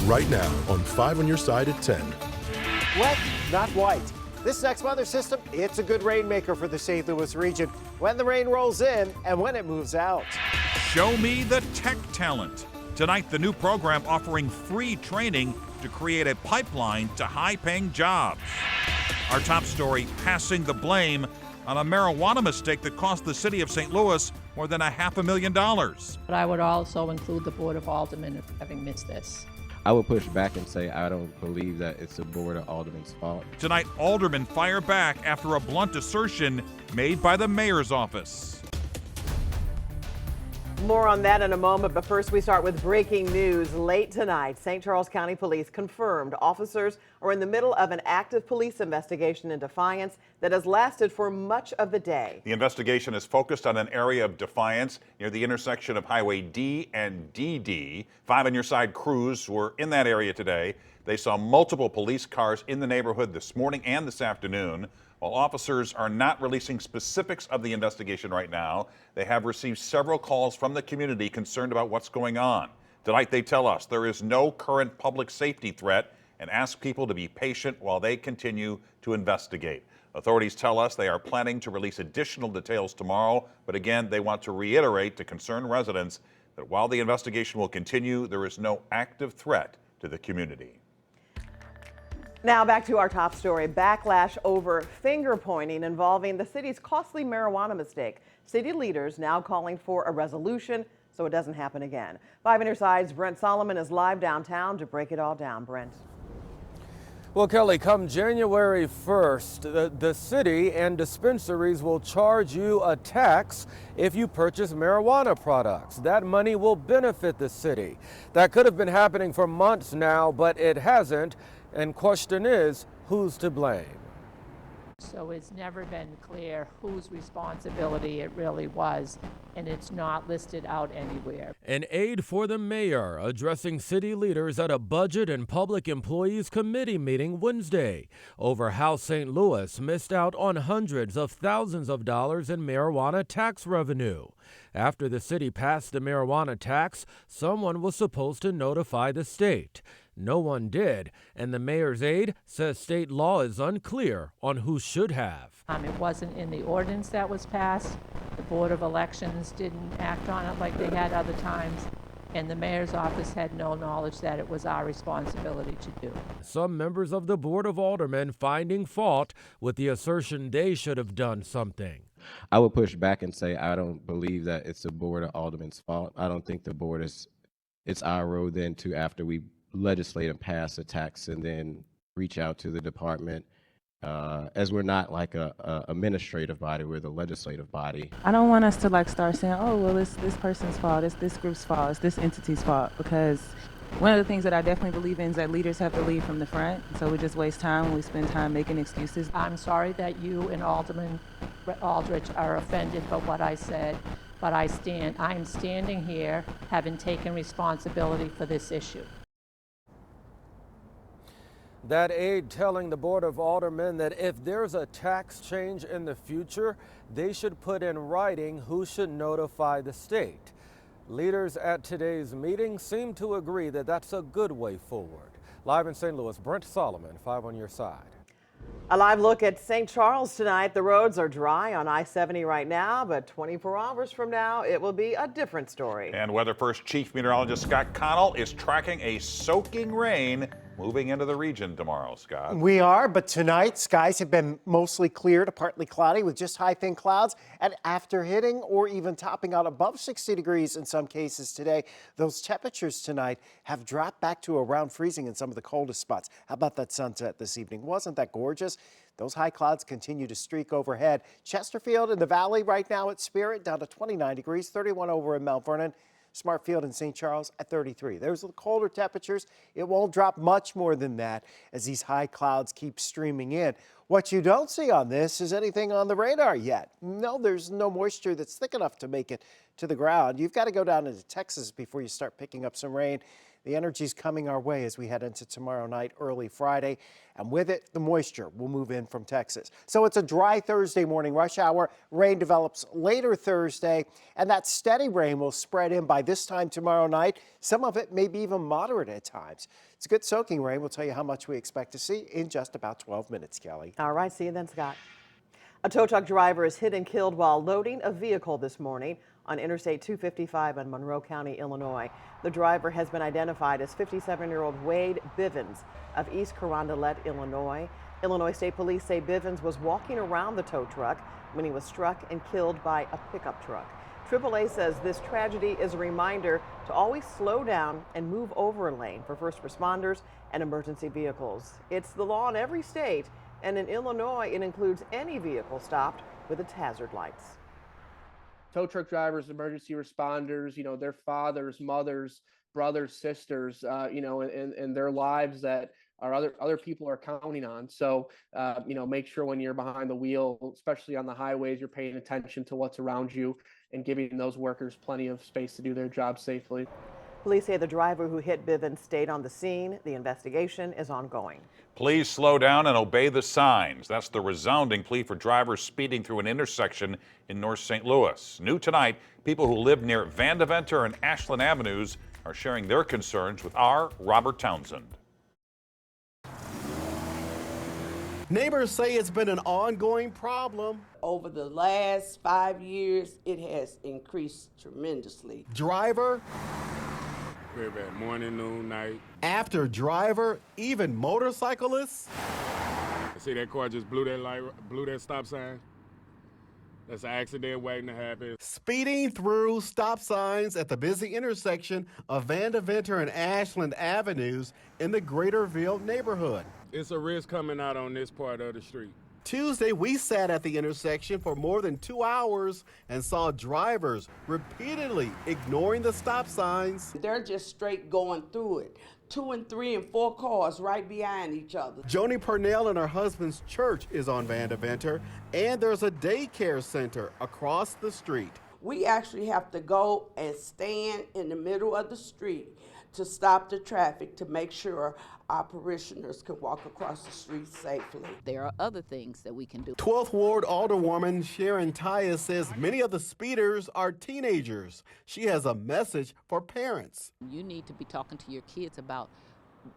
right now on 5 on your side at 10. Wet, not white. This next weather system, it's a good rainmaker for the St. Louis region when the rain rolls in and when it moves out. Show me the tech talent. Tonight, the new program offering free training to create a pipeline to high-paying jobs. Our top story, passing the blame on a marijuana mistake that cost the city of St. Louis more than $500,000. But I would also include the Board of Aldermen having missed this. I would push back and say I don't believe that it's the Board of Aldermen's fault. Tonight, aldermen fire back after a blunt assertion made by the mayor's office. More on that in a moment, but first we start with breaking news. Late tonight, St. Charles County Police confirmed officers are in the middle of an active police investigation in Defiance that has lasted for much of the day. The investigation is focused on an area of Defiance near the intersection of Highway D and DD. 5 on your side crews were in that area today. They saw multiple police cars in the neighborhood this morning and this afternoon. While officers are not releasing specifics of the investigation right now, they have received several calls from the community concerned about what's going on. Tonight, they tell us there is no current public safety threat and ask people to be patient while they continue to investigate. Authorities tell us they are planning to release additional details tomorrow, but again, they want to reiterate to concerned residents that while the investigation will continue, there is no active threat to the community. Now back to our top story. Backlash over finger pointing involving the city's costly marijuana mistake. City leaders now calling for a resolution so it doesn't happen again. 5 on your side's Brent Solomon is live downtown to break it all down. Brent. Well, Kelly, come January 1st, the city and dispensaries will charge you a tax if you purchase marijuana products. That money will benefit the city. That could have been happening for months now, but it hasn't. And question is, who's to blame? So it's never been clear whose responsibility it really was, and it's not listed out anywhere. An aide for the mayor addressing city leaders at a Budget and Public Employees Committee meeting Wednesday over how St. Louis missed out on hundreds of thousands of dollars in marijuana tax revenue. After the city passed the marijuana tax, someone was supposed to notify the state. No one did, and the mayor's aide says state law is unclear on who should have. It wasn't in the ordinance that was passed. The Board of Elections didn't act on it like they had other times, and the mayor's office had no knowledge that it was our responsibility to do. Some members of the Board of Aldermen finding fault with the assertion they should have done something. I would push back and say I don't believe that it's the Board of Aldermen's fault. I don't think the board it's our role then to, after we legislate and pass a tax, and then reach out to the department, as we're not like a administrative body, we're the legislative body. I don't want us to start saying, oh, well, it's this person's fault, it's this group's fault, it's this entity's fault, because one of the things that I definitely believe in is that leaders have to lead from the front, so we just waste time when we spend time making excuses. I'm sorry that you and Alderman Aldrich are offended by what I said, but I'm standing here having taken responsibility for this issue. That aide telling the Board of Aldermen that if there's a tax change in the future, they should put in writing who should notify the state. Leaders at today's meeting seem to agree that that's a good way forward. Live in St. Louis, Brent Solomon, 5 on your side. A live look at St. Charles tonight. The roads are dry on I-70 right now, but 24 hours from now, it will be a different story. And Weather First Chief Meteorologist Scott Connell is tracking a soaking rain moving into the region tomorrow, Scott. We are, but tonight skies have been mostly clear to partly cloudy with just high thin clouds, and after hitting or even topping out above 60 degrees in some cases today, those temperatures tonight have dropped back to around freezing in some of the coldest spots. How about that sunset this evening? Wasn't that gorgeous? Those high clouds continue to streak overhead. Chesterfield in the valley right now at Spirit down to 29 degrees, 31 over in Mount Vernon. Smartfield in St. Charles at 33. There's the colder temperatures. It won't drop much more than that as these high clouds keep streaming in. What you don't see on this is anything on the radar yet. No, there's no moisture that's thick enough to make it to the ground. You've got to go down into Texas before you start picking up some rain. The energy's coming our way as we head into tomorrow night, early Friday. And with it, the moisture will move in from Texas. So it's a dry Thursday morning rush hour. Rain develops later Thursday, and that steady rain will spread in by this time tomorrow night. Some of it may be even moderate at times. It's good soaking rain. We'll tell you how much we expect to see in just about 12 minutes, Kelly. All right, see you then, Scott. A tow truck driver is hit and killed while loading a vehicle this morning on Interstate 255 in Monroe County, Illinois. The driver has been identified as 57-year-old Wade Bivens of East Carondelet, Illinois. Illinois State Police say Bivens was walking around the tow truck when he was struck and killed by a pickup truck. AAA says this tragedy is a reminder to always slow down and move over a lane for first responders and emergency vehicles. It's the law in every state, and in Illinois, it includes any vehicle stopped with its hazard lights. Tow truck drivers, emergency responders, their fathers, mothers, brothers, sisters, and their lives that our other people are counting on. So, make sure when you're behind the wheel, especially on the highways, you're paying attention to what's around you and giving those workers plenty of space to do their job safely. Police say the driver who hit Bivens stayed on the scene. The investigation is ongoing. Please slow down and obey the signs. That's the resounding plea for drivers speeding through an intersection in North St. Louis. New tonight, people who live near Vandeventer and Ashland Avenues are sharing their concerns with our Robert Townsend. Neighbors say it's been an ongoing problem. Over the last 5 years, it has increased tremendously. Driver very bad. Morning, noon, night. after driver, even motorcyclists. See that car just blew that stop sign? That's an accident waiting to happen. Speeding through stop signs at the busy intersection of Vandeventer and Ashland Avenues in the Greaterville neighborhood. It's a risk coming out on this part of the street. Tuesday, we sat at the intersection for more than 2 hours and saw drivers repeatedly ignoring the stop signs. They're just straight going through it. 2 and 3 and 4 cars right behind each other. Joni Purnell and her husband's church is on Vandeventer, and there's a daycare center across the street. We actually have to go and stand in the middle of the street to stop the traffic to make sure our parishioners can walk across the street safely. There are other things that we can do. 12th Ward Alderwoman Sharon Tyus says many of the speeders are teenagers. She has a message for parents. You need to be talking to your kids about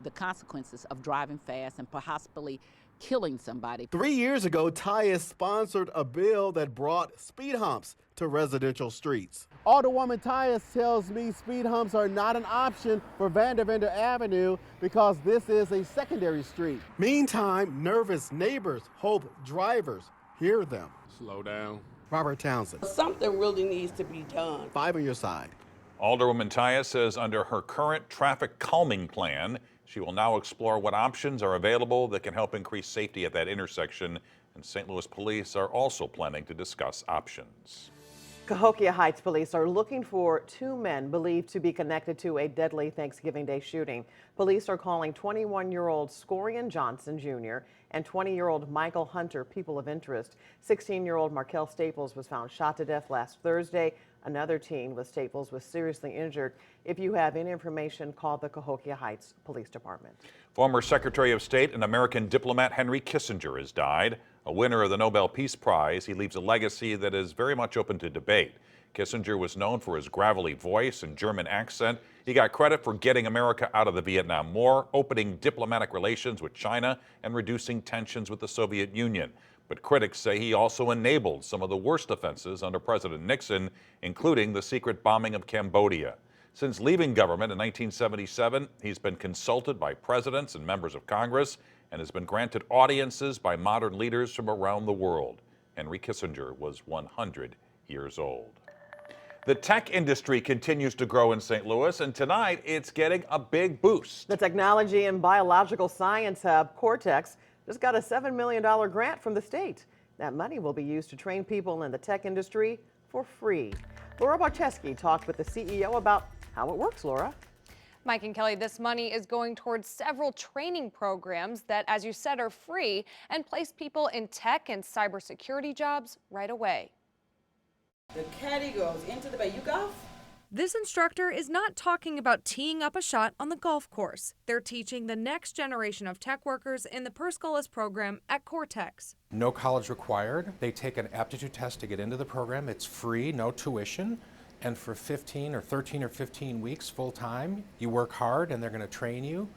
the consequences of driving fast and possibly killing somebody. 3 years ago, Tyus sponsored a bill that brought speed humps to residential streets. Alderwoman Tyus tells me speed humps are not an option for Vandeventer Avenue because this is a secondary street. Meantime, nervous neighbors hope drivers hear them. Slow down. Robert Townsend. Something really needs to be done. 5 on your side. Alderwoman Tyus says under her current traffic calming plan, she will now explore what options are available that can help increase safety at that intersection. And St. Louis police are also planning to discuss options. Kokia Heights police are looking for 2 men believed to be connected to a deadly Thanksgiving Day shooting. Police are calling 21-year-old Scorian Johnson Jr. and 20-year-old Michael Hunter people of interest. 16-year-old Markel Staples was found shot to death last Thursday. Another teen with Staples was seriously injured. If you have any information, call the Kokia Heights Police Department. Former Secretary of State and American diplomat Henry Kissinger has died. A winner of the Nobel Peace Prize, he leaves a legacy that is very much open to debate. Kissinger was known for his gravelly voice and German accent. He got credit for getting America out of the Vietnam War, opening diplomatic relations with China, and reducing tensions with the Soviet Union. But critics say he also enabled some of the worst offenses under President Nixon, including the secret bombing of Cambodia. Since leaving government in 1977, he's been consulted by presidents and members of Congress and has been granted audiences by modern leaders from around the world. Henry Kissinger was 100 years old. The tech industry continues to grow in St. Louis, and tonight it's getting a big boost. The technology and biological science hub, Cortex, just got a $7 million grant from the state. That money will be used to train people in the tech industry for free. Laura Barcheski talked with the CEO about how it works, Laura. Mike and Kelly, this money is going towards several training programs that, as you said, are free and place people in tech and cybersecurity jobs right away. The caddy goes into the bay. You golf? This instructor is not talking about teeing up a shot on the golf course. They're teaching the next generation of tech workers in the Perskolas program at Cortex. No college required. They take an aptitude test to get into the program. It's free, no tuition. And for 13 or 15 weeks full time, you work hard and they're going to train you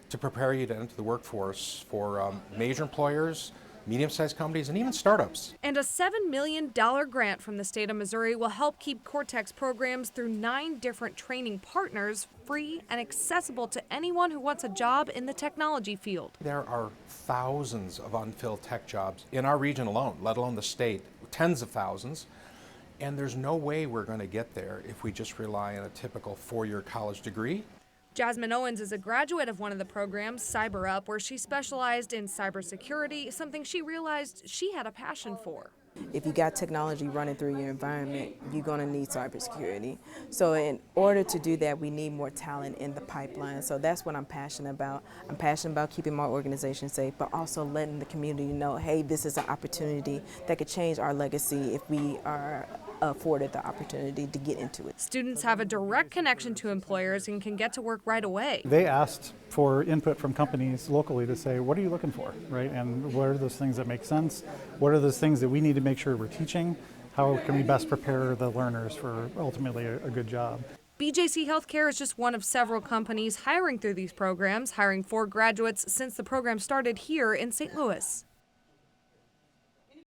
to prepare you to enter the workforce for major employers, medium-sized companies, and even startups. And a $7 million grant from the state of Missouri will help keep Cortex programs through 9 different training partners free and accessible to anyone who wants a job in the technology field. There are thousands of unfilled tech jobs in our region alone, let alone the state, tens of thousands. And there's no way we're going to get there if we just rely on a typical 4-year college degree. Jasmine Owens is a graduate of one of the programs, Cyber Up, where she specialized in cybersecurity, something she realized she had a passion for. If you got technology running through your environment, you're going to need cybersecurity. So in order to do that, we need more talent in the pipeline. So that's what I'm passionate about. I'm passionate about keeping my organization safe, but also letting the community know, hey, this is an opportunity that could change our legacy if we are afforded the opportunity to get into it. Students have a direct connection to employers and can get to work right away. They asked for input from companies locally to say, what are you looking for, right? And what are those things that make sense? What are those things that we need to make sure we're teaching? How can we best prepare the learners for ultimately a good job? BJC Healthcare is just one of several companies hiring through these programs, hiring 4 graduates since the program started here in St. Louis.